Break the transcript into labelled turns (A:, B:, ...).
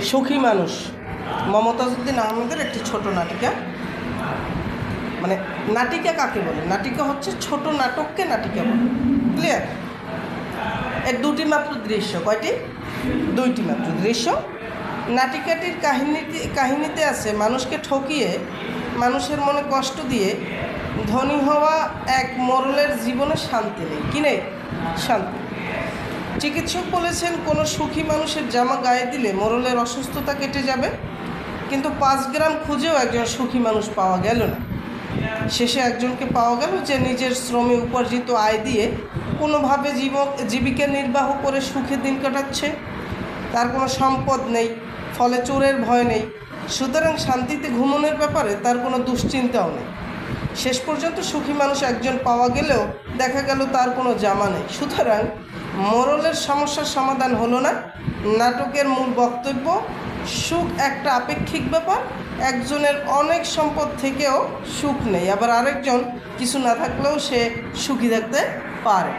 A: সুখী মানুষ মমতাজ উদ্দিন আহমেদের একটি ছোট নাটিকা। মানে নাটিকা কাকে বলে? নাটিকা হচ্ছে ছোট নাটককে নাটিকা বলে। ক্লিয়ার? এর দুটি মাত্র দৃশ্য। কয়টি? দুইটি মাত্র দৃশ্য। নাটিকাটির কাহিনীতে আছে মানুষকে ঠকিয়ে, মানুষের মনে কষ্ট দিয়ে ধনী হওয়া এক মোড়লের জীবনে শান্তি নেই। কি নেই? শান্তি। চিকিৎসক বলেছেন কোনো সুখী মানুষের জামা গায়ে দিলে মোড়লের অসুস্থতা কেটে যাবে, কিন্তু 5 গ্রাম খুঁজেও একজন সুখী মানুষ পাওয়া গেল না। শেষে একজনকে পাওয়া গেল যে নিজের শ্রমে উপার্জিত আয় দিয়ে কোনোভাবে জীবিকা নির্বাহ করে সুখে দিন কাটাচ্ছে। তার কোনো সম্পদ নেই, ফলে চোরের ভয় নেই, সুতরাং শান্তিতে ঘুমানোর ব্যাপারে তার কোনো দুশ্চিন্তাও নেই। শেষ পর্যন্ত সুখী মানুষ একজন পাওয়া গেলেও দেখা গেল তার কোনো জামা নেই। সুতরাং মোড়লের সমস্যার সমাধান হলো না। নাটকের মূল বক্তব্য, সুখ একটা আপেক্ষিক ব্যাপার। একজনের অনেক সম্পদ থেকেও সুখ নেই, আবার আরেকজন কিছু না থাকলেও সে সুখী থাকতে পারে।